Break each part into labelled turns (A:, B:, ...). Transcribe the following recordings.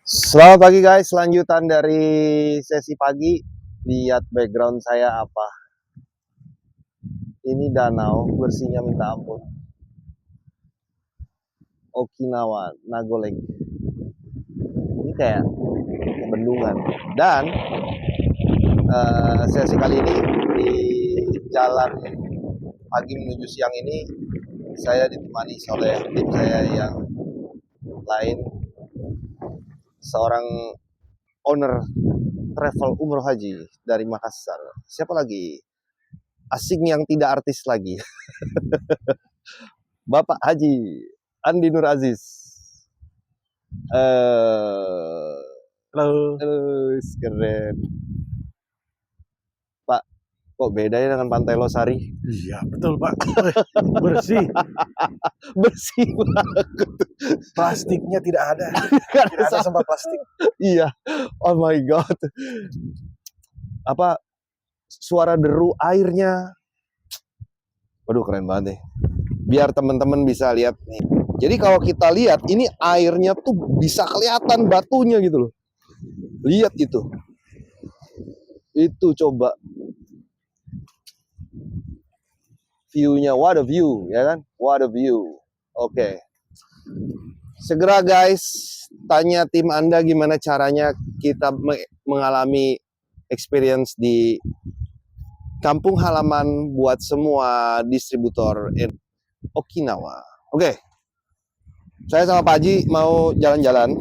A: Selamat pagi guys, lanjutan dari sesi pagi. Lihat background saya apa. Ini danau, bersihnya minta ampun. Okinawa, Nago Lake. Ini kayak bendungan. Dan sesi kali ini di jalan pagi menuju siang ini, saya ditemani oleh tim saya yang lain. Seorang owner travel umroh haji dari Makassar. Siapa lagi? Asing yang tidak artis lagi. Bapak Haji Andi Nur Aziz.
B: Halo.
A: Keren. Pak, kok bedanya dengan Pantai Losari?
B: Iya, betul Pak. Bersih.
A: Bersih banget.
B: Plastiknya tidak ada.
A: Gak
B: Tidak ada sampah plastik.
A: Iya. Oh my god. Apa suara deru airnya? Waduh, keren banget deh. Biar teman-teman bisa lihat nih. Jadi kalau kita lihat ini airnya tuh bisa kelihatan batunya gitu loh. Lihat itu. Itu coba view-nya, what a view, ya kan? What a view. Oke. Segera guys, tanya tim Anda gimana caranya kita mengalami experience di kampung halaman buat semua distributor Okinawa. Oke. Saya sama Pak Haji mau jalan-jalan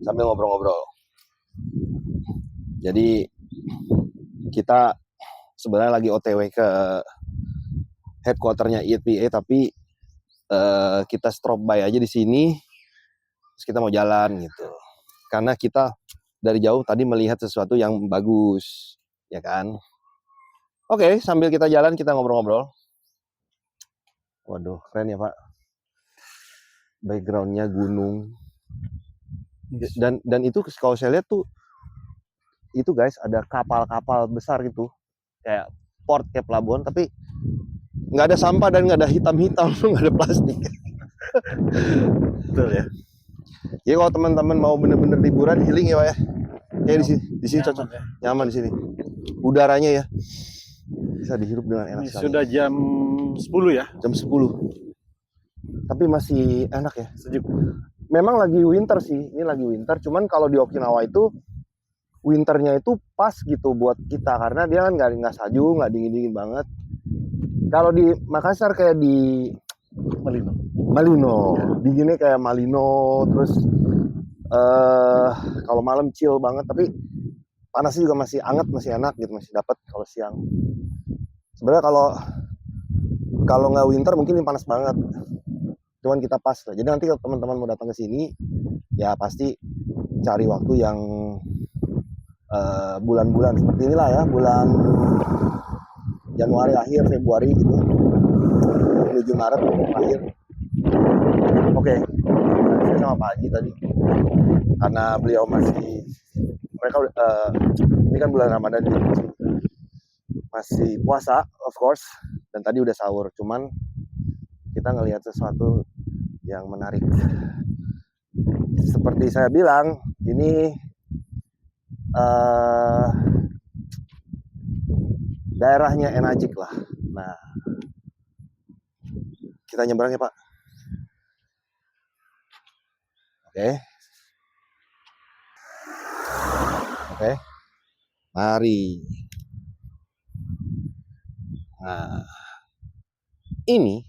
A: sambil ngobrol-ngobrol. Jadi kita sebenarnya lagi OTW ke headquarternya EPA, tapi kita stop by aja di sini. Terus kita mau jalan gitu. Karena kita dari jauh tadi melihat sesuatu yang bagus, ya kan? Oke, sambil kita jalan kita ngobrol-ngobrol. Waduh, keren ya Pak. Backgroundnya gunung. Dan itu kalau saya lihat tuh, itu guys ada kapal-kapal besar gitu, kayak port, kayak pelabuhan, tapi nggak ada sampah dan nggak ada hitam-hitam, nggak ada plastik.
B: Betul ya.
A: Jadi kalau teman-teman mau bener-bener liburan, healing ya Pak ya. Kayak di sini cocok,
B: ya.
A: nyaman di sini. Udaranya ya bisa dihirup dengan enak sekali.
B: Sudah jam 10 ya?
A: Jam 10. Tapi masih enak ya.
B: Sejuk.
A: Memang lagi winter sih, ini lagi winter. Cuman kalau di Okinawa itu winternya itu pas gitu buat kita karena dia kan nggak salju, nggak dingin banget. Kalau di Makassar kayak di Malino, dinginnya kayak Malino, terus kalau malam chill banget, tapi panasnya juga masih hangat, masih enak gitu, masih dapat kalau siang. Sebenarnya kalau nggak winter mungkin ini panas banget. Cuman kita pas lah. Jadi nanti kalau teman-teman mau datang ke sini, ya pasti cari waktu yang bulan-bulan seperti inilah ya, bulan Januari akhir, Februari gitu, menuju Maret akhir. Oke, saya sama Pak Haji tadi, karena beliau mereka ini kan bulan Ramadan, masih puasa, of course, dan tadi udah sahur. Cuman kita ngelihat sesuatu yang menarik. Seperti saya bilang, ini daerahnya Enajik lah. Nah, kita nyebrang ya Pak. Oke. Mari. Nah, ini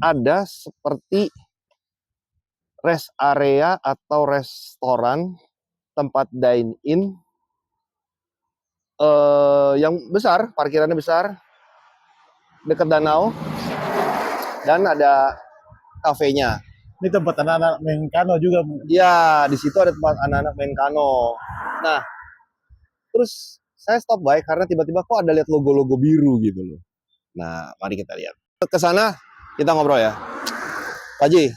A: ada seperti rest area atau restoran tempat dine in yang besar, parkirannya besar, dekat danau, dan ada kafenya.
B: Ini tempat anak-anak main kano juga.
A: Ya, di situ ada tempat anak-anak main kano. Nah, terus saya stop by karena tiba-tiba kok ada lihat logo-logo biru gitu loh. Nah, mari kita lihat. Ke sana kita ngobrol ya. Pak Haji,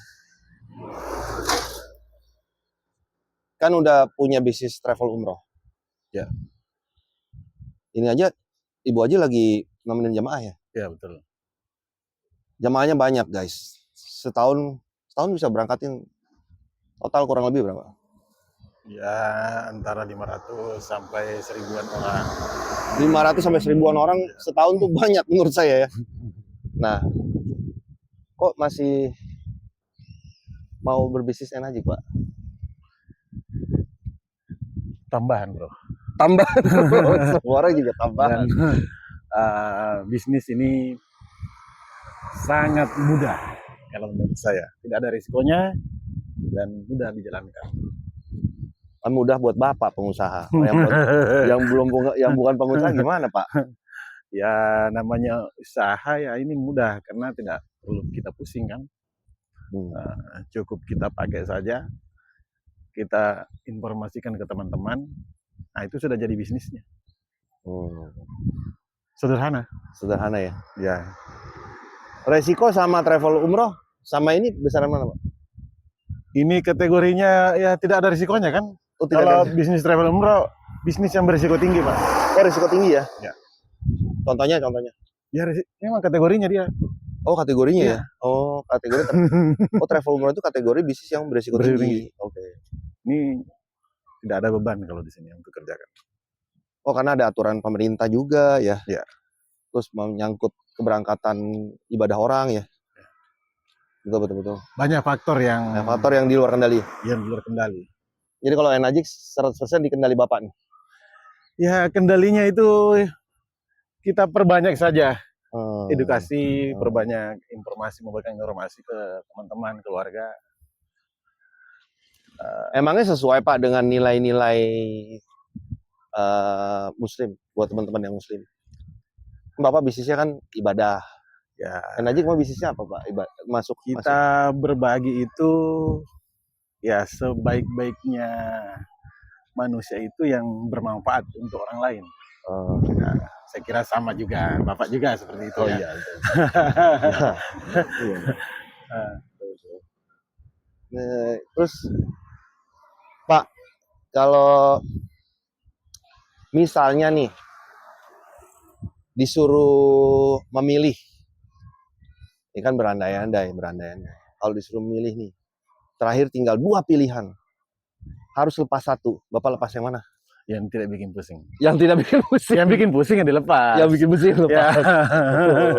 A: kan udah punya bisnis travel umroh.
B: Ya.
A: Ini aja Ibu Haji lagi nemenin jamaah ya?
B: Ya, betul.
A: Jamaahnya banyak guys. Setahun bisa berangkatin total kurang lebih berapa?
B: Ya antara 500 sampai 1000-an orang.
A: 500 sampai 1000-an orang setahun tuh banyak menurut saya ya. Nah, kok masih mau berbisnis energi, Pak?
B: Tambahan bro.
A: Tambah terus, semua orang juga
B: Dan
A: tambahan.
B: bisnis ini sangat mudah kalau menurut saya. Tidak ada risikonya dan mudah dijalankan.
A: Kan mudah buat Bapak pengusaha. Yang bukan pengusaha gimana, Pak?
B: Ya namanya usaha ya ini mudah karena tidak perlu kita pusing kan. Cukup kita pakai saja, kita informasikan ke teman-teman, nah itu sudah jadi bisnisnya. Sederhana.
A: Sederhana ya.
B: Ya.
A: Resiko sama travel umroh sama ini besaran mana, Pak?
B: Ini kategorinya ya tidak ada risikonya kan.
A: Oh, tidak
B: Kalau
A: ada.
B: bisnis travel umroh, bisnis yang berisiko tinggi Pak.
A: Oh, risiko tinggi ya?
B: Ya.
A: Contohnya.
B: Ya memang kategorinya dia.
A: Oh, kategorinya
B: Iya.
A: ya? Oh, kategori. Oh, travel umroh itu kategori bisnis yang berisiko tinggi. Oke.
B: Ini tidak ada beban kalau di sini untuk kerjakan.
A: Oh, karena ada aturan pemerintah juga ya?
B: Ya.
A: Terus menyangkut keberangkatan ibadah orang ya? Betul.
B: Banyak faktor yang
A: di luar kendali.
B: Yang di luar kendali.
A: Jadi kalau Enajik 100% di kendali Bapak nih?
B: Ya kendalinya itu kita perbanyak saja. Edukasi, perbanyak informasi, memberikan informasi ke teman-teman, keluarga.
A: Emangnya sesuai Pak dengan nilai-nilai Muslim buat teman-teman yang Muslim? Bapak bisnisnya kan ibadah.
B: Ya.
A: Enajik mau bisnisnya apa Pak? Masuk.
B: Berbagi itu ya sebaik-baiknya manusia itu yang bermanfaat untuk orang lain. Nah, saya kira sama juga, Bapak juga seperti itu.
A: Oh
B: ya.
A: iya. Terus Pak, kalau misalnya nih disuruh memilih, ini kan berandai-andai. Kalau disuruh memilih nih, terakhir tinggal 2 pilihan, harus lepas satu, Bapak lepas yang mana?
B: Yang tidak bikin pusing.
A: Yang tidak bikin pusing.
B: Yang bikin pusing yang dilepas.
A: Yang bikin pusing lepas.
B: Ya.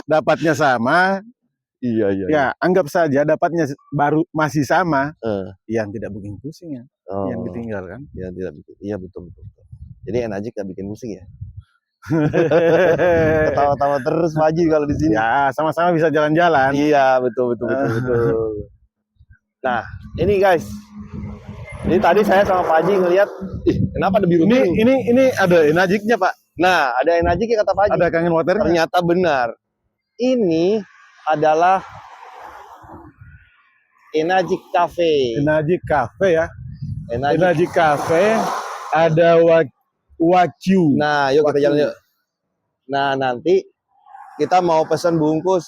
B: Dapatnya sama.
A: Iya.
B: Ya, anggap saja dapatnya baru masih sama. Yang tidak bikin pusing ya. Yang ditinggalkan.
A: Yang tidak bikin. Iya betul. Jadi Enajik gak bikin pusing ya. Ketawa-tawa terus Pak Haji kalau di sini.
B: Ya, sama-sama bisa jalan-jalan.
A: Iya, betul. Nah, ini guys. Ini tadi saya sama Pak Haji ngelihat, kenapa ada biru?
B: Ini ada Enajiknya, Pak.
A: Nah, ada Enajiknya kata Pak Haji.
B: Ada kangen waternya.
A: Ternyata benar. Ini adalah Enajik Cafe.
B: Enajik Cafe ya.
A: Enajik
B: Cafe ada Wagyu.
A: Nah, yuk kita jalan yuk. Nah, nanti kita mau pesan bungkus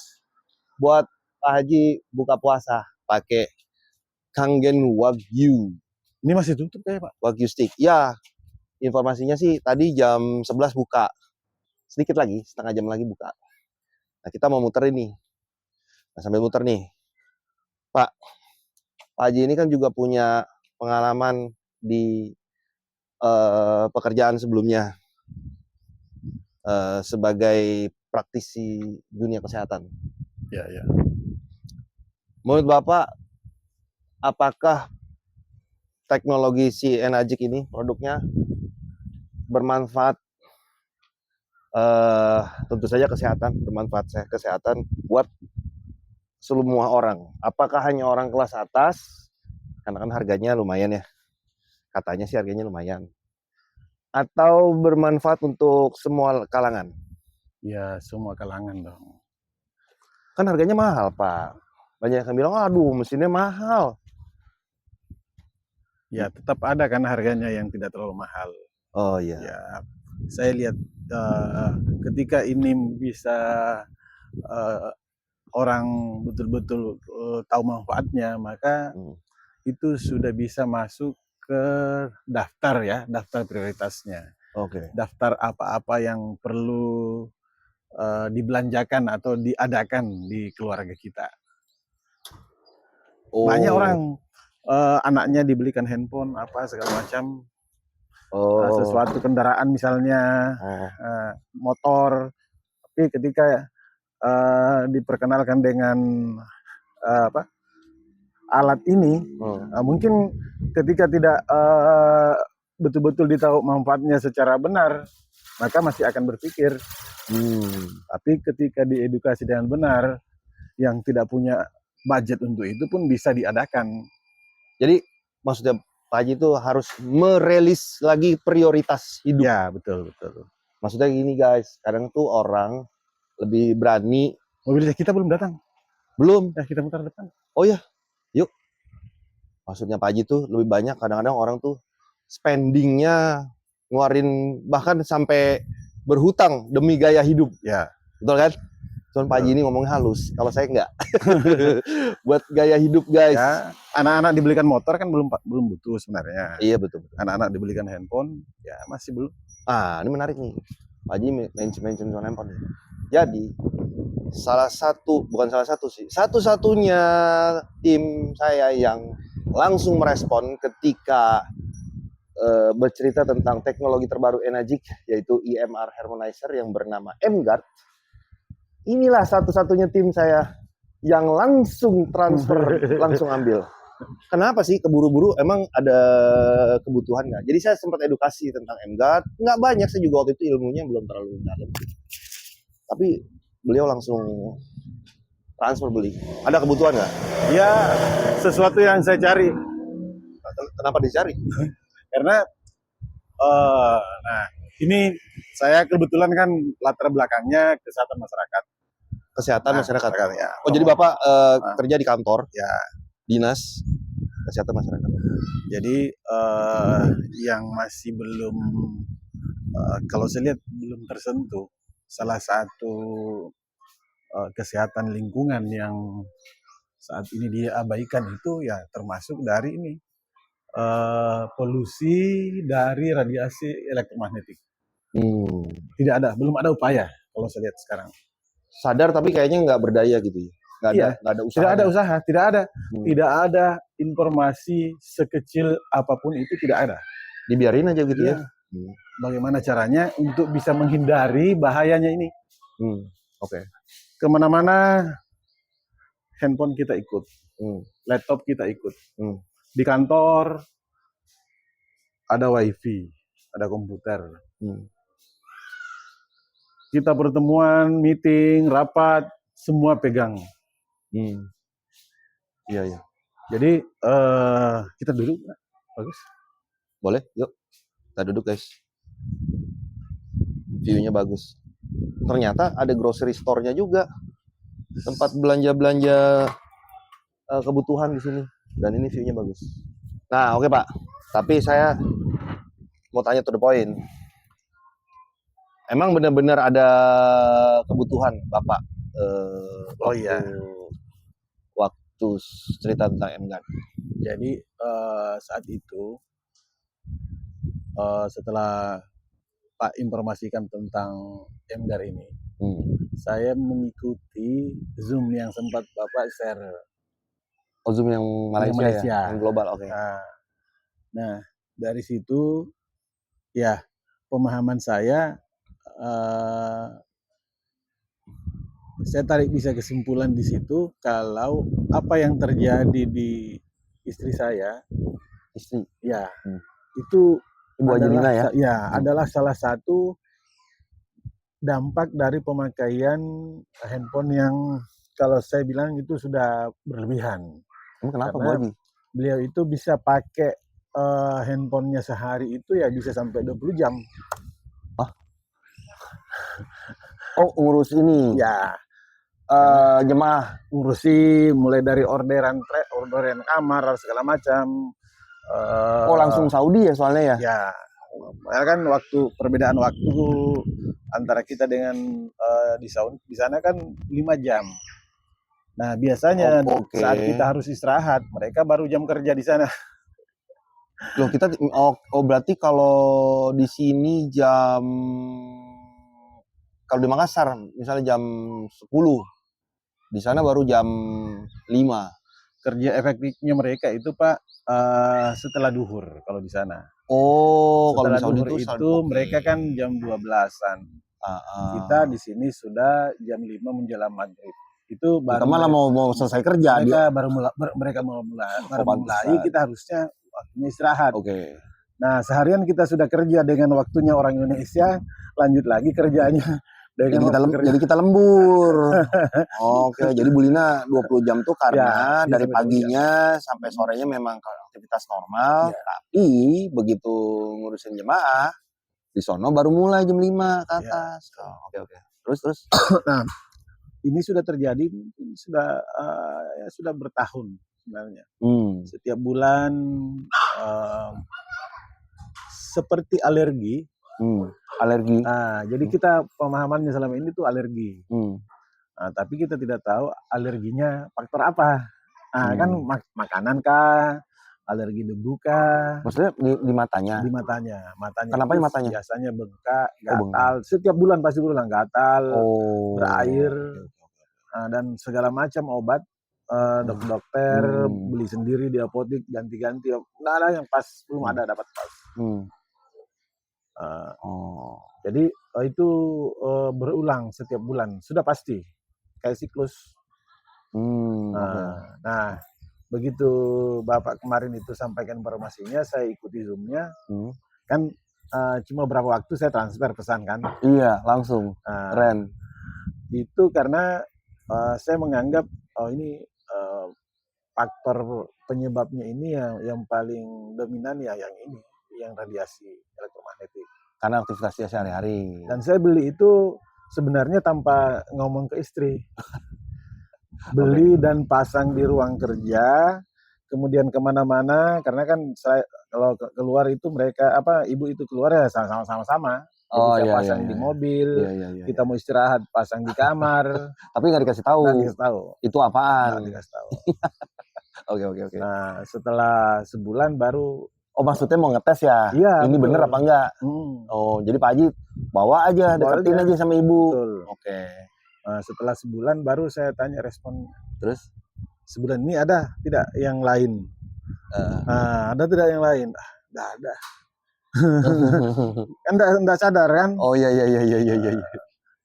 A: buat Pak Haji buka puasa pakai Kangen Wagyu.
B: Ini masih tutup ya Pak?
A: Wagyu stick. Ya, informasinya sih tadi jam 11 buka. Sedikit lagi, setengah jam lagi buka. Nah, kita mau muter ini. Nah, sambil muter nih. Pak Haji ini kan juga punya pengalaman di pekerjaan sebelumnya sebagai praktisi dunia kesehatan.
B: Ya.
A: Menurut Bapak, apakah teknologi si Enajik ini produknya bermanfaat, tentu saja bermanfaat kesehatan buat semua orang? Apakah hanya orang kelas atas, karena kan harganya lumayan ya, katanya sih harganya lumayan, atau bermanfaat untuk semua kalangan?
B: Ya, semua kalangan dong.
A: Kan harganya mahal Pak, banyak yang bilang aduh mesinnya mahal.
B: Ya tetap ada kan harganya yang tidak terlalu mahal.
A: Oh iya.
B: Ya, saya lihat ketika ini bisa orang betul-betul tahu manfaatnya, maka itu sudah bisa masuk ke daftar ya, daftar prioritasnya.
A: Oke.
B: Daftar apa-apa yang perlu dibelanjakan atau diadakan di keluarga kita. Banyak orang anaknya dibelikan handphone apa segala macam,
A: Oh.
B: sesuatu kendaraan misalnya motor, tapi ketika diperkenalkan dengan apa alat ini, mungkin ketika tidak betul-betul ditahu manfaatnya secara benar, maka masih akan berpikir. Tapi ketika diedukasi dengan benar, yang tidak punya budget untuk itu pun bisa diadakan.
A: Jadi maksudnya Pak Haji itu harus merelis lagi prioritas hidup.
B: Ya, betul.
A: Maksudnya gini guys, kadang tuh orang lebih berani.
B: Mobil kita belum datang.
A: Belum.
B: Ya, kita mutar depan.
A: Oh ya, yuk. Maksudnya Pak Haji tuh lebih banyak kadang-kadang orang tuh spendingnya ngeluarin bahkan sampai berhutang demi gaya hidup.
B: Ya.
A: Betul kan? Cuman Pak Haji ini ngomongnya halus, kalau saya enggak. Buat gaya hidup guys.
B: Ya, anak-anak dibelikan motor kan belum butuh sebenarnya.
A: Iya betul.
B: Anak-anak dibelikan handphone, ya masih belum.
A: Ini menarik nih. Pak Haji mention soal handphone. Jadi bukan salah satu sih, satu-satunya tim saya yang langsung merespon ketika bercerita tentang teknologi terbaru Enagic, yaitu EMR Harmonizer yang bernama M-Guard. Inilah satu-satunya tim saya yang langsung transfer, langsung ambil. Kenapa sih keburu-buru? Emang ada kebutuhan nggak? Jadi saya sempat edukasi tentang M-Guard. Nggak banyak, saya juga waktu itu ilmunya belum terlalu dalam. Tapi beliau langsung transfer beli. Ada kebutuhan nggak?
B: Ya, sesuatu yang saya cari.
A: Kenapa dicari?
B: Karena nah ini saya kebetulan kan latar belakangnya kesehatan masyarakat.
A: Kesehatan masyarakat.
B: Ya.
A: Oh, jadi Bapak kerja di kantor?
B: Ya.
A: Dinas Kesehatan Masyarakat.
B: Jadi yang masih belum, kalau saya lihat belum tersentuh, salah satu kesehatan lingkungan yang saat ini diabaikan itu ya termasuk dari ini polusi dari radiasi elektromagnetik. Tidak ada, belum ada upaya kalau saya lihat sekarang.
A: Sadar tapi kayaknya nggak berdaya gitu ya. Nggak ada usaha.
B: Tidak ada informasi sekecil apapun itu, tidak ada.
A: Dibiarin aja gitu ya.
B: Bagaimana caranya untuk bisa menghindari bahayanya ini?
A: Oke.
B: Kemana-mana handphone kita ikut, laptop kita ikut. Di kantor ada wifi, ada komputer. Kita pertemuan, meeting, rapat, semua pegang.
A: Iya.
B: Jadi kita duduk, bagus.
A: Boleh, yuk. Kita duduk guys. View-nya bagus. Ternyata ada grocery store-nya juga. Tempat belanja-belanja kebutuhan di sini. Dan ini view-nya bagus. Nah, oke Pak. Tapi saya mau tanya to the point. Emang benar-benar ada kebutuhan Bapak waktu cerita tentang M-Guard?
B: Jadi saat itu setelah Pak informasikan tentang M-Guard ini, saya mengikuti Zoom yang sempat Bapak share.
A: Oh, Zoom yang Malaysia. Ya? Yang global, oke.
B: Nah, dari situ ya pemahaman saya tarik bisa kesimpulan di situ kalau apa yang terjadi di istri saya, ya itu adalah salah satu dampak dari pemakaian handphone yang kalau saya bilang itu sudah berlebihan.
A: Kenapa Bu Haji?
B: Beliau itu bisa pakai handphonenya sehari itu ya bisa sampai 20 jam.
A: Oh, ngurus ini?
B: Ya.
A: Jemaah
B: ngurusi mulai dari orderan kamar segala macam.
A: Langsung Saudi ya soalnya ya?
B: Ya, kan perbedaan waktu antara kita dengan di sana kan 5 jam. Nah biasanya saat kita harus istirahat, mereka baru jam kerja di sana.
A: Loh kita berarti kalau di sini kalau di Makassar misalnya jam 10, di sana baru jam 5.
B: kerja efektifnya mereka itu Pak setelah duhur kalau di sana.
A: Oh, kalau
B: Setelah
A: di Saudi
B: duhur
A: itu
B: itu mereka kan jam 12-an. Kita di sini sudah jam 5 menjelang maghrib. Itu
A: kita
B: baru
A: malah mau selesai kerja dia.
B: mereka baru mulai,
A: pantesan.
B: kita harusnya waktunya istirahat.
A: Oke.
B: Nah, seharian kita sudah kerja dengan waktunya orang Indonesia, lanjut lagi kerjanya dengan
A: Jadi kita lembur. Oke, jadi Bu Lina 20 jam tuh karena
B: Ya,
A: dari
B: sampai 20 jam.
A: paginya sampai sorenya memang aktivitas normal,
B: Ya.
A: tapi begitu ngurusin jemaah di sono baru mulai jam 5 ke
B: Ya.
A: atas. Oke. Terus.
B: Nah, ini sudah terjadi mungkin sudah bertahun sebenarnya. Setiap bulan seperti alergi.
A: Alergi.
B: Nah, jadi kita pemahamannya selama ini tuh alergi. Nah, tapi kita tidak tahu alerginya faktor apa. Nah, kan makanan kah, alergi debu kah?
A: Maksudnya di matanya?
B: Di matanya.
A: Kenapa di matanya?
B: Biasanya bengkak, gatal. Setiap bulan pasti berulang gatal, berair, dan segala macam obat. Dokter beli sendiri di apotek, ganti-ganti. Nggak ada yang pas, belum ada dapat pas. Jadi itu berulang setiap bulan, sudah pasti kayak siklus. Nah, begitu Bapak kemarin itu sampaikan informasinya, saya ikuti Zoom-nya, kan cuma berapa waktu saya transfer pesan kan?
A: Iya, langsung. Keren.
B: Itu karena saya menganggap ini faktor penyebabnya ini yang paling dominan ya yang ini, yang radiasi elektromagnetik.
A: Karena aktivitasnya sehari-hari.
B: Dan saya beli itu sebenarnya tanpa ngomong ke istri. Beli dan pasang di ruang kerja, kemudian kemana-mana, karena kan saya kalau keluar itu ibu itu keluar ya sama-sama. Jadi saya pasang di mobil, kita mau istirahat pasang di kamar.
A: Tapi nggak dikasih tahu. Itu apaan?
B: Nggak dikasih tahu.
A: Oke.
B: Nah, setelah sebulan baru.
A: Oh, maksudnya mau ngetes ya?
B: Iya,
A: ini betul. Bener apa enggak? Oh, jadi Pak Haji bawa aja, deketin aja sama ibu.
B: Betul.
A: Oke.
B: Nah, setelah sebulan baru saya tanya respon.
A: Terus?
B: Sebulan ini ada tidak yang lain? Ada tidak yang lain? Nggak ada. Kan nggak sadar kan?
A: Oh iya.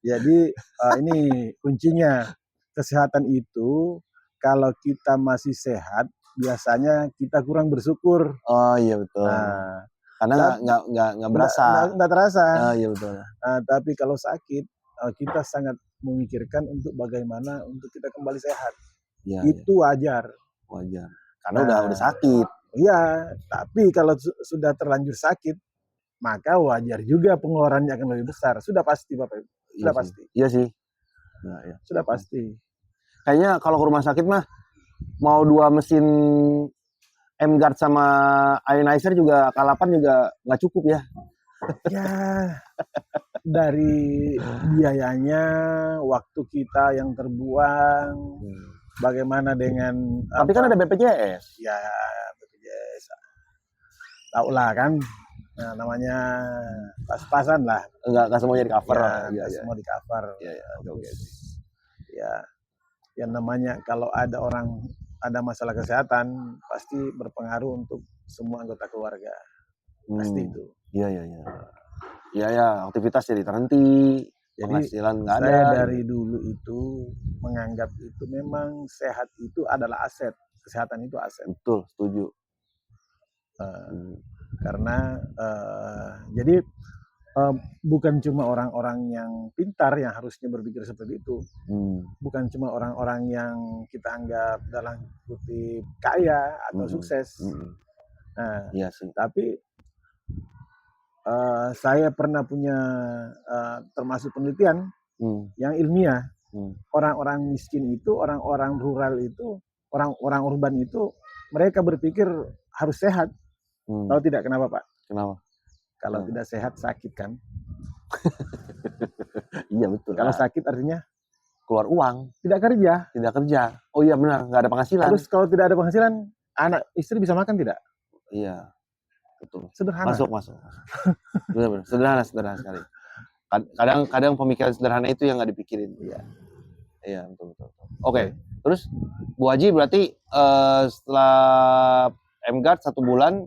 B: Jadi ini kuncinya, kesehatan itu kalau kita masih sehat biasanya kita kurang bersyukur.
A: Oh iya betul. Karena nggak berasa.
B: Nggak terasa.
A: Iya betul.
B: Tapi kalau sakit kita sangat memikirkan untuk bagaimana untuk kita kembali sehat.
A: Ya,
B: itu wajar.
A: Karena udah sakit.
B: Iya, tapi kalau sudah terlanjur sakit, maka wajar juga pengeluarannya akan lebih besar. Sudah pasti Bapak. Sudah pasti.
A: Iya sih.
B: Sudah pasti.
A: Kayaknya kalau ke rumah sakit mah mau 2 mesin M-Guard sama ionizer juga K8 juga nggak cukup ya.
B: Ya, dari biayanya, waktu kita yang terbuang, bagaimana dengan...
A: Tapi kan ada BPJS.
B: Ya, BPJS. Tahu lah kan, namanya pas-pasan lah.
A: Nggak semuanya di cover.
B: Nggak semua di cover.
A: Oke.
B: Ya, yang namanya kalau ada masalah kesehatan, pasti berpengaruh untuk semua anggota keluarga. Pasti itu.
A: Iya, aktivitas jadi terhenti, penghasilan nggak ada.
B: Saya dari dulu itu menganggap itu memang sehat itu adalah aset, kesehatan itu aset.
A: Betul, setuju.
B: Karena jadi bukan cuma orang-orang yang pintar yang harusnya berpikir seperti itu, bukan cuma orang-orang yang kita anggap dalam kutip kaya atau sukses.
A: Iya sih.
B: Tapi saya pernah punya termasuk penelitian yang ilmiah. Orang-orang miskin itu, orang-orang rural itu, orang-orang urban itu, mereka berpikir harus sehat. Tahu tidak kenapa Pak?
A: Kenapa?
B: Kalau tidak sehat sakit kan?
A: Iya betul.
B: Kalau sakit artinya
A: keluar uang.
B: Tidak kerja.
A: Oh iya benar, nggak ada penghasilan.
B: Terus kalau tidak ada penghasilan, anak istri bisa makan tidak?
A: Iya, betul.
B: Sederhana.
A: Masuk. Benar, sederhana sekali. Kadang pemikiran sederhana itu yang nggak dipikirin.
B: Iya.
A: Iya, betul betul. Oke, terus Bu Haji berarti setelah M-Guard 1 bulan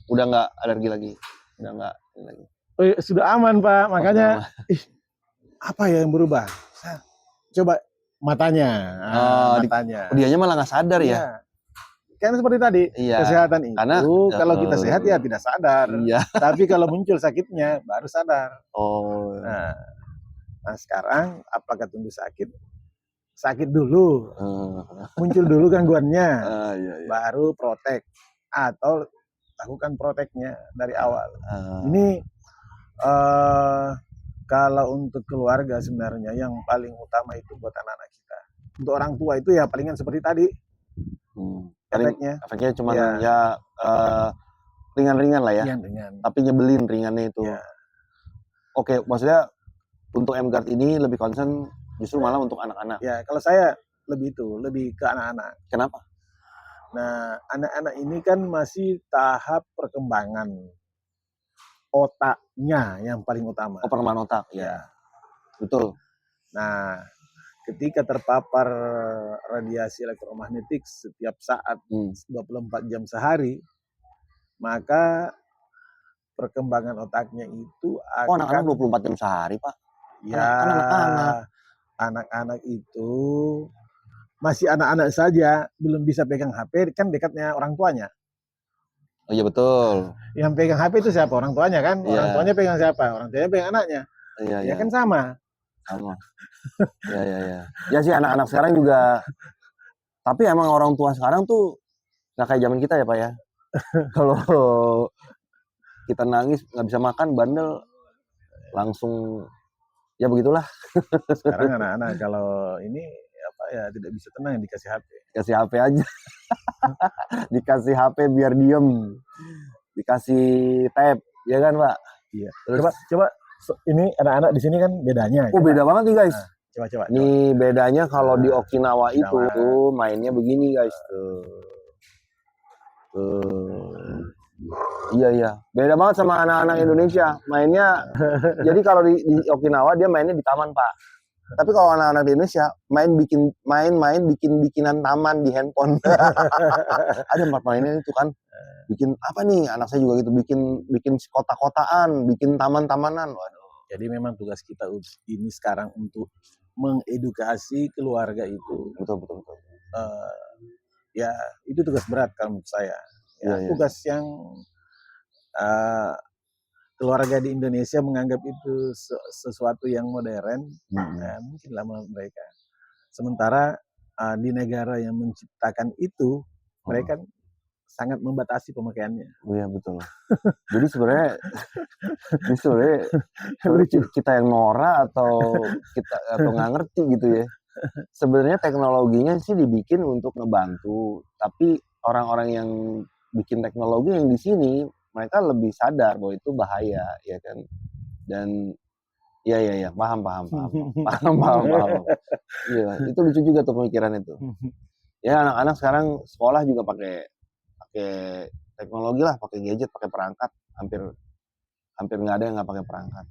A: udah nggak alergi lagi, udah nggak ini lagi.
B: Oh, iya, sudah aman Pak, makanya
A: sudah aman.
B: ih, apa ya yang berubah? Coba matanya, matanya.
A: Dianya malah nggak sadar ya.
B: Iya. Kan seperti tadi,
A: Iya,
B: kesehatan itu
A: karena
B: kalau kita sehat ya tidak sadar.
A: iya.
B: Tapi kalau muncul sakitnya baru sadar.
A: Oh.
B: Nah sekarang apakah tunggu sakit? Sakit dulu, muncul dulu gangguannya,
A: Iya.
B: baru protek atau lakukan proteknya dari awal. Ini kalau untuk keluarga sebenarnya yang paling utama itu buat anak-anak kita. Untuk orang tua itu ya palingan seperti tadi.
A: Efeknya cuma ya ringan-ringan lah ya.
B: Ringan.
A: Tapi nyebelin ringannya itu. Ya. Oke, maksudnya untuk M-Guard ini lebih concern justru malah untuk anak-anak.
B: Ya, kalau saya lebih ke anak-anak.
A: Kenapa?
B: Nah, anak-anak ini kan masih tahap perkembangan otaknya yang paling utama.
A: Oh, perkembangan otak, ya. Betul.
B: Nah, ketika terpapar radiasi elektromagnetik setiap saat 24 jam sehari, maka perkembangan otaknya itu akan...
A: Oh, anak-anak 24 jam sehari, Pak?
B: Ya, anak-anak itu masih anak-anak saja, belum bisa pegang HP, kan dekatnya orang tuanya.
A: Oh iya betul.
B: Yang pegang HP itu siapa? Orang tuanya kan? Orang tuanya pegang siapa? Orang tuanya pegang anaknya. Ya kan sama.
A: Ya. Ya sih anak-anak sekarang juga. Tapi emang orang tua sekarang tuh nggak kayak zaman kita ya Pak ya. Kalau kita nangis nggak bisa makan bandel langsung ya begitulah.
B: Sekarang anak-anak kalau ini apa ya tidak bisa tenang dikasih HP.
A: Kasih HP aja. Dikasih HP biar diem. Dikasih tab, ya kan Pak?
B: Iya. Coba ini anak-anak di sini kan bedanya.
A: Oh beda banget nih guys.
B: Nah, coba.
A: Nih bedanya kalau di Okinawa itu tuh mainnya begini guys tuh. Iya. Beda banget sama anak-anak Indonesia. Mainnya jadi kalau di Okinawa dia mainnya di taman, Pak. Tapi kalau anak-anak di Indonesia main bikin-bikinan taman di handphone. Ada mainnya itu kan. Bikin apa nih? Anak saya juga gitu, bikin kota-kotaan, bikin taman-tamanan. Waduh.
B: Jadi memang tugas kita ini sekarang untuk mengedukasi keluarga itu.
A: Betul.
B: Ya, itu tugas berat kalau menurut saya. Tugas yang keluarga di Indonesia menganggap itu sesuatu yang modern, mungkin lama mereka. Sementara di negara yang menciptakan itu, mereka sangat membatasi pemakaiannya.
A: Iya betul. Jadi sebenarnya kita yang norak atau nggak ngerti gitu ya. Sebenarnya teknologinya sih dibikin untuk ngebantu, tapi orang-orang yang bikin teknologi yang di sini mereka lebih sadar bahwa itu bahaya, ya kan? Dan ya paham. Iya, itu lucu juga tuh pemikiran itu. Ya anak-anak sekarang sekolah juga pakai teknologi lah, pakai gadget, pakai perangkat, hampir nggak ada yang nggak pakai perangkat.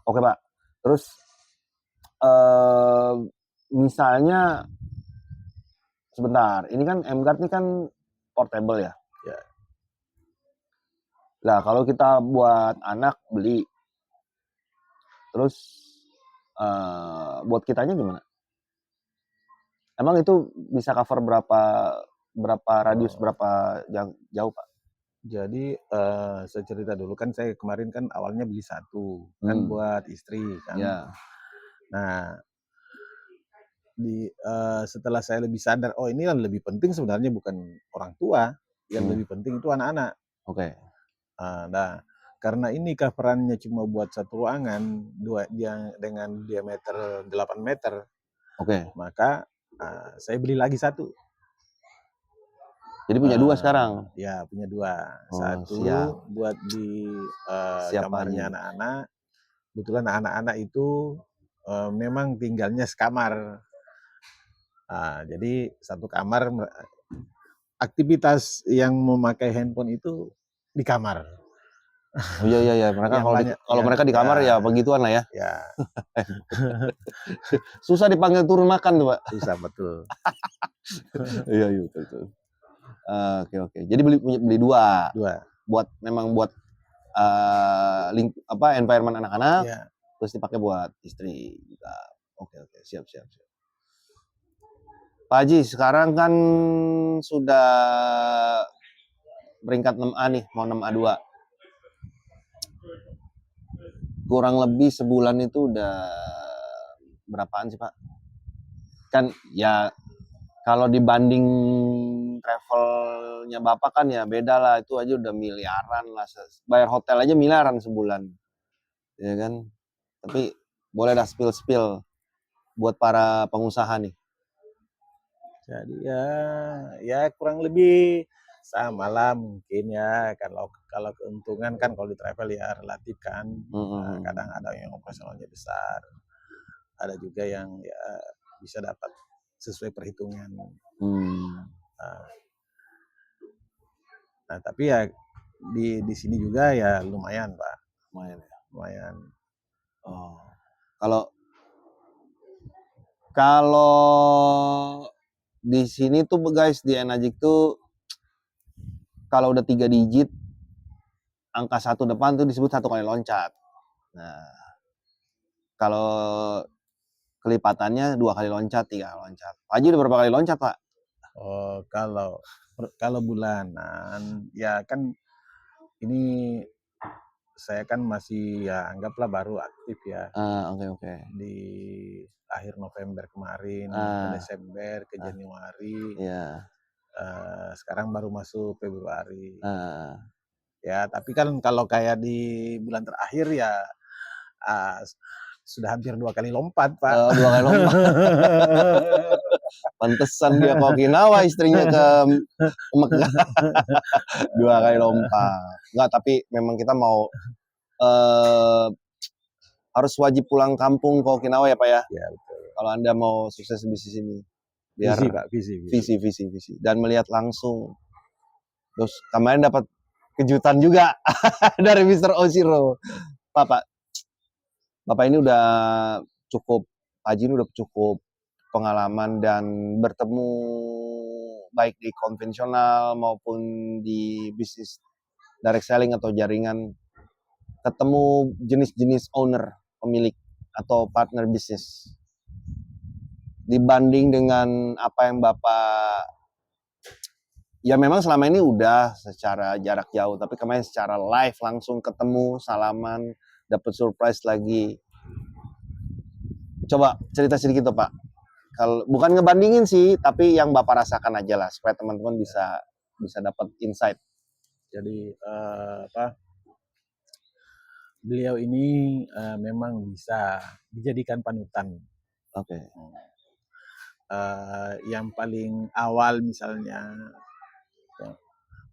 A: Oke Pak, terus misalnya sebentar, ini kan M-Guard ini kan portable ya. Nah kalau kita buat anak beli, terus buat kitanya gimana? Emang itu bisa cover berapa radius, berapa jauh Pak?
B: Jadi saya cerita dulu kan, saya kemarin kan awalnya beli satu kan buat istri kan. Nah setelah saya lebih sadar, oh ini yang lebih penting sebenarnya bukan orang tua, yang lebih penting itu anak-anak.
A: Oke.
B: Nah karena ini coverannya cuma buat satu ruangan dengan diameter 8 meter.
A: Oke.
B: Maka saya beli lagi satu.
A: Jadi punya 2 sekarang?
B: Ya, punya 2. Satu buat di kamarnya anak-anak. Kebetulan anak-anak itu memang tinggalnya sekamar. Jadi satu kamar, aktivitas yang memakai handphone itu di kamar.
A: Oh iya iya iya, mereka
B: Yang
A: kalau
B: banyak
A: kalau
B: yang
A: mereka di kamar ya begituan lah ya.
B: ya
A: Susah dipanggil turun makan tuh, Pak.
B: susah betul.
A: Iya iya, betul betul. Oke oke. Jadi beli 2,
B: 2,
A: memang buat, environment anak-anak,
B: ya.
A: terus dipakai buat istri juga. Oke oke, siap siap siap. Pak Haji, sekarang kan sudah peringkat 6A nih, mau 6A2. Kurang lebih sebulan itu udah berapaan sih, Pak? Kan ya kalau dibanding travelnya Bapak kan ya beda lah, itu aja udah miliaran lah. Bayar hotel aja miliaran sebulan, ya kan? Tapi boleh dah spill buat para pengusaha nih.
B: Jadi ya kurang lebih sama lah mungkin ya. Kalau kalau keuntungan kan kalau di travel ya relatif kan. Kadang ada yang operasionalnya besar, ada juga yang ya bisa dapat sesuai perhitungan. Nah, tapi ya di sini juga ya lumayan, Pak.
A: Lumayan ya.
B: Lumayan.
A: Oh. Kalau di sini tuh guys, di Enajik tuh kalau udah 3 digit angka 1 depan tuh disebut 1 kali loncat. Nah, kalau kelipatannya 2 kali loncat, 3 kali loncat. Pak Haji udah berapa kali loncat, Pak?
B: Oh, kalau bulanan ya kan ini saya kan masih ya anggaplah baru aktif ya.
A: Oke.
B: Di akhir November kemarin, ke Desember, ke Januari.
A: Iya.
B: Sekarang baru masuk Februari. Ya, tapi kan kalau kayak di bulan terakhir ya sudah hampir 2 kali lompat, Pak.
A: 2 kali lompat. Pantesan dia ke Okinawa, istrinya ke Mekah. 2 kali lompat. Enggak, tapi memang kita mau harus wajib pulang kampung ke Okinawa ya, Pak ya?
B: Ya, betul.
A: Kalau Anda mau sukses di bisnis ini. Biar
B: Visi, Pak, visi.
A: Dan melihat langsung. Terus kemarin dapat kejutan juga dari Mr. Oshiro. Bapak ini udah cukup, Pak Haji ini udah cukup pengalaman dan bertemu baik di konvensional maupun di bisnis direct selling atau jaringan, ketemu jenis-jenis owner, pemilik atau partner bisnis. Dibanding dengan apa yang Bapak ya memang selama ini udah secara jarak jauh, tapi kemarin secara live langsung ketemu, salaman, dapat surprise lagi. Coba cerita sedikit tuh, Pak. Kalau bukan ngebandingin sih, tapi yang Bapak rasakan aja lah supaya teman-teman bisa dapat insight.
B: Jadi beliau ini memang bisa dijadikan panutan.
A: Oke.
B: Yang paling awal misalnya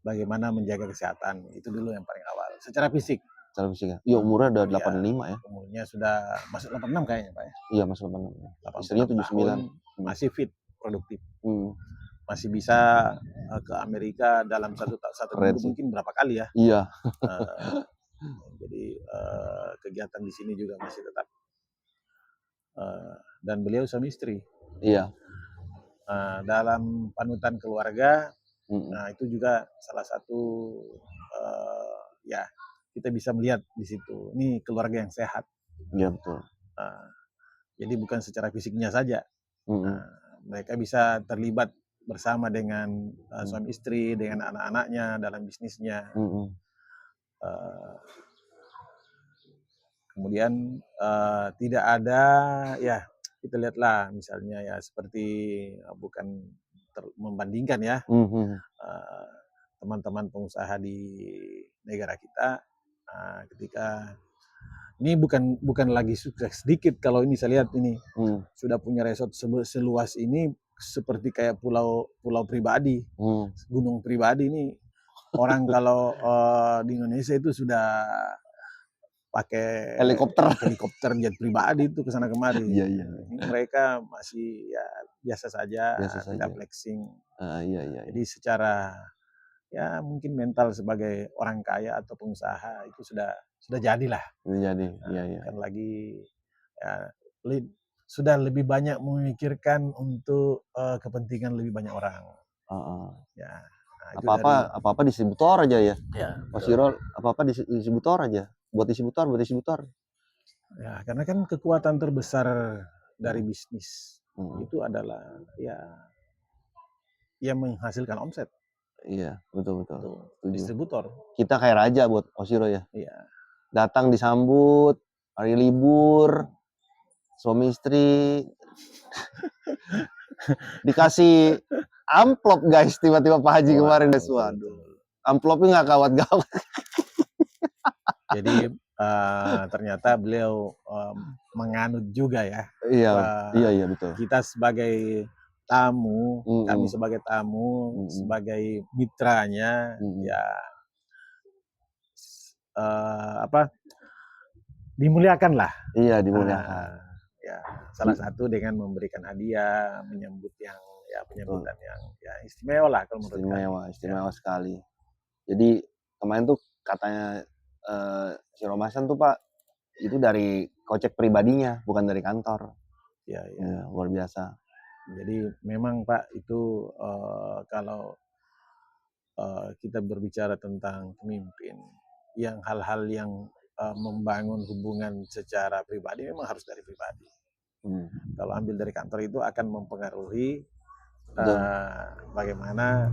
B: bagaimana menjaga kesehatan, itu dulu yang paling awal. Secara fisik.
A: Secara fisik ya. Iya, umurnya udah 85 ya.
B: Umurnya sudah masuk 86 kayaknya, Pak ya.
A: Iya, masuk 86. Istrinya 79.
B: Masih fit, produktif. Masih bisa ke Amerika dalam satu minggu mungkin berapa kali ya.
A: Iya.
B: Jadi kegiatan di sini juga masih tetap. Dan beliau suami istri.
A: Iya.
B: Dalam panutan keluarga, nah itu juga salah satu ya kita bisa melihat di situ. Ini keluarga yang sehat.
A: Iya, betul.
B: Jadi bukan secara fisiknya saja. Mereka bisa terlibat bersama dengan suami istri, dengan anak-anaknya dalam bisnisnya. Kemudian tidak ada ya kita lihatlah misalnya ya seperti bukan membandingkan ya teman-teman pengusaha di negara kita ketika ini bukan lagi sukses sedikit kalau ini saya lihat ini sudah punya resort seluas ini seperti kayak pulau pribadi, gunung pribadi ini orang kalau di Indonesia itu sudah pakai helikopter jet pribadi itu kesana kemari.
A: Iya.
B: Mereka masih ya biasa saja, tidak flexing.
A: Iya.
B: Jadi secara ya mungkin mental sebagai orang kaya atau pengusaha itu sudah jadilah.
A: Jadi, iya.
B: Kan lagi ya, sudah lebih banyak memikirkan untuk kepentingan lebih banyak orang.
A: Heeh.
B: Ya, nah, itu
A: Apa-apa distributor aja ya.
B: ya,
A: Mas Irol, apa-apa distributor aja. Buat distributor.
B: ya, karena kan kekuatan terbesar dari bisnis itu adalah ya yang menghasilkan omset.
A: Iya, betul.
B: Tuh,
A: Setuju.
B: distributor.
A: Kita kayak raja buat Osiro ya.
B: Iya.
A: Datang disambut, hari libur, suami istri dikasih amplop guys, tiba-tiba Pak Haji kemarin guys. Waduh, amplopnya nggak gawat-gawat.
B: Jadi ternyata beliau menganut juga ya.
A: Iya betul.
B: Kita sebagai tamu, kami sebagai tamu, sebagai mitranya, ya dimuliakan lah.
A: Iya, dimuliakan.
B: Ya, salah satu dengan memberikan hadiah, menyambut yang ya penyambutan yang ya istimewa lah kalau menurut kami.
A: Istimewa sekali. Jadi kemarin tuh katanya si Romasan tuh Pak, itu dari kocek pribadinya, bukan dari kantor.
B: Ya,
A: luar biasa.
B: Jadi memang Pak itu kalau kita berbicara tentang pemimpin, yang hal-hal yang membangun hubungan secara pribadi memang harus dari pribadi. Kalau ambil dari kantor itu akan mempengaruhi bagaimana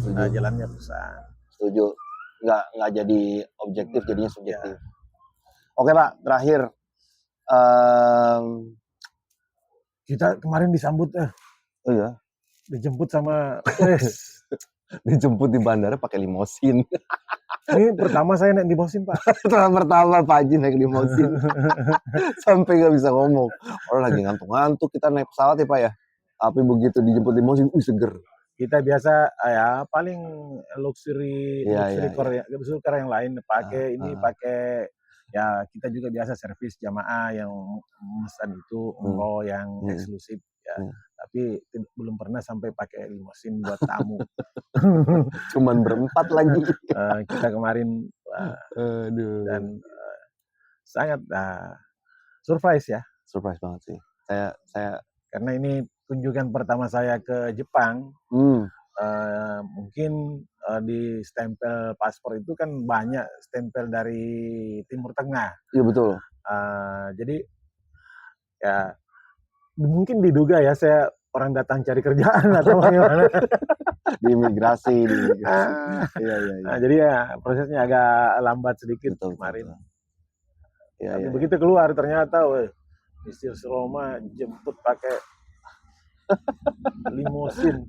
B: jalannya perusahaan.
A: Setuju. Nggak jadi objektif, jadinya subjektif. Oke Pak, terakhir.
B: Kita kemarin disambut
A: Oh iya?
B: Dijemput sama
A: dijemput di bandara pakai limosin.
B: Ini pertama saya naik limosin Pak.
A: Pertama Pak Haji naik limosin. Sampai nggak bisa ngomong. Orang lagi ngantuk-ngantuk, kita naik pesawat ya Pak ya. Tapi begitu dijemput limosin, seger.
B: Kita biasa ya paling luxury car yang lain pakai pakai ya kita juga biasa servis jamaah yang memesan itu umroh yang eksklusif ya. Tapi belum pernah sampai pakai limosin buat tamu.
A: Cuman berempat lagi.
B: Kita kemarin dan sangat surprise ya.
A: Surprise banget sih. Saya
B: karena ini kunjungan pertama saya ke Jepang. Mungkin di stempel paspor itu kan banyak stempel dari Timur Tengah.
A: Iya betul.
B: Jadi ya mungkin diduga ya saya orang datang cari kerjaan atau bagaimana.
A: Di imigrasi. Iya.
B: Jadi ya prosesnya agak lambat sedikit kemarin. Tapi begitu keluar ternyata, Mister Roma jemput pakai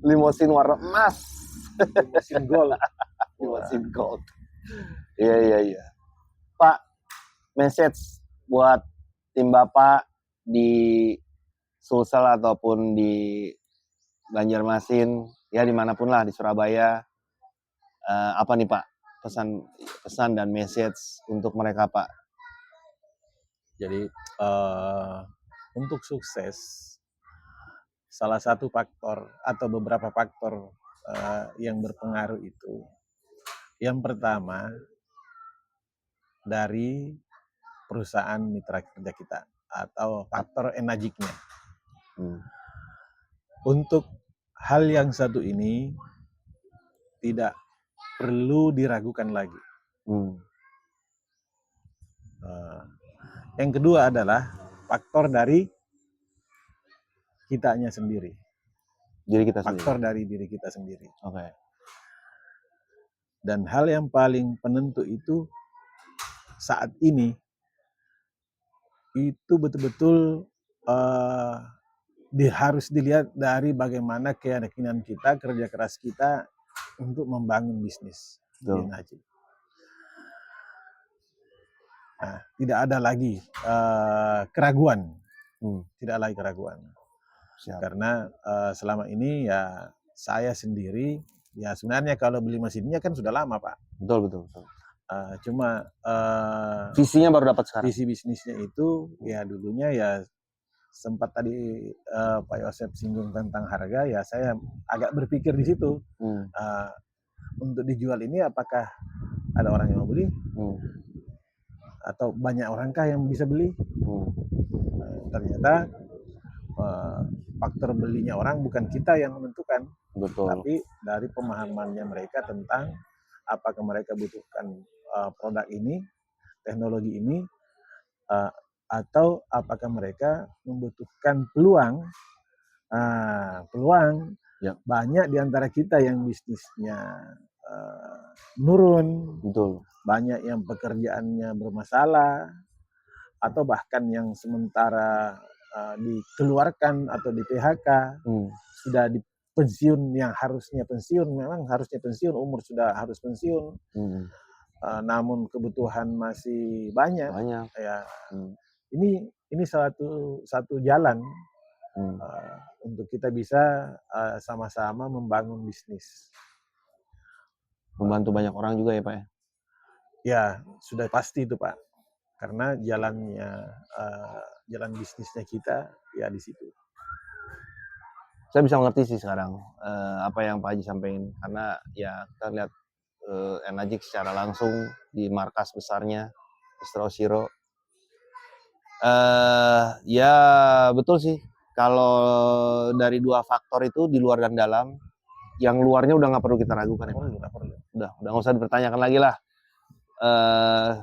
B: limosin
A: warna emas.
B: Limosin gold.
A: Iya. Pak, message buat tim Bapak di Sulsel ataupun di Banjarmasin, ya dimanapun lah di Surabaya, apa nih Pak pesan dan message untuk mereka Pak?
B: Jadi untuk sukses salah satu faktor atau beberapa faktor yang berpengaruh itu, yang pertama dari perusahaan mitra kerja kita atau faktor enajiknya. Untuk hal yang satu ini tidak perlu diragukan lagi. Yang kedua adalah faktor dari kitanya sendiri. Faktor dari diri kita sendiri.
A: Oke.
B: Dan hal yang paling penentu itu saat ini itu betul-betul harus dilihat dari bagaimana keyakinan kita, kerja keras kita untuk membangun bisnis di Najib. Nah, tidak ada lagi keraguan. Tidak lagi keraguan.
A: Siap.
B: Karena selama ini ya saya sendiri, ya sebenarnya kalau beli mesinnya kan sudah lama Pak.
A: Betul.
B: Cuma
A: visinya baru dapat sekarang.
B: Visi bisnisnya itu ya dulunya ya sempat tadi Pak Yosep singgung tentang harga, ya saya agak berpikir di situ. untuk dijual ini apakah ada orang yang mau beli atau banyak orangkah yang bisa beli. Ternyata faktor belinya orang bukan kita yang menentukan,
A: Betul.
B: tapi dari pemahamannya mereka tentang apakah mereka butuhkan produk ini, teknologi ini, atau apakah mereka membutuhkan peluang. Peluang
A: Ya.
B: banyak di antara kita yang bisnisnya menurun,
A: Betul.
B: banyak yang pekerjaannya bermasalah, atau bahkan yang sementara dikeluarkan atau di PHK, sudah di pensiun yang harusnya pensiun, memang harusnya pensiun, umur sudah harus pensiun, namun kebutuhan masih banyak. Ya, ini satu jalan untuk kita bisa sama-sama membangun bisnis.
A: Membantu banyak orang juga ya Pak ya?
B: Ya, sudah pasti itu Pak. Karena jalan bisnisnya kita ya di situ.
A: Saya bisa mengerti sih sekarang apa yang Pak Haji sampaikan, karena ya kita lihat Enagic secara langsung di markas besarnya Distro Zero. Ya betul sih, kalau dari dua faktor itu di luar dan dalam, yang luarnya udah nggak perlu kita ragukan ya Pak. Udah nggak usah dipertanyakan lagi lah.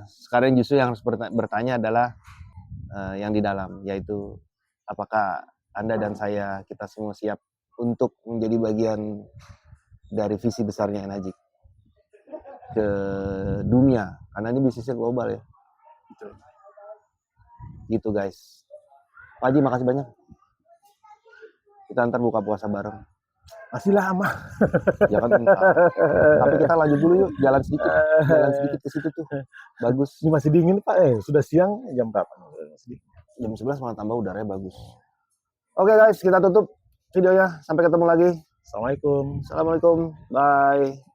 A: Sekarang justru yang harus bertanya adalah yang di dalam, yaitu apakah Anda dan saya, kita semua siap untuk menjadi bagian dari visi besarnya Enagic ke dunia, karena ini bisnisnya global ya.
B: Betul.
A: Gitu guys. Pak Haji makasih banyak. Kita ntar buka puasa bareng.
B: Masih lama.
A: Ya kan entar. Tapi kita lanjut dulu yuk, jalan sedikit ke situ tuh. Bagus.
B: Ini masih dingin Pak, sudah siang, jam berapa?
A: Jam 11 malah tambah udaranya bagus. Oke guys, kita tutup videonya. Sampai ketemu lagi.
B: Assalamualaikum.
A: Assalamualaikum. Bye.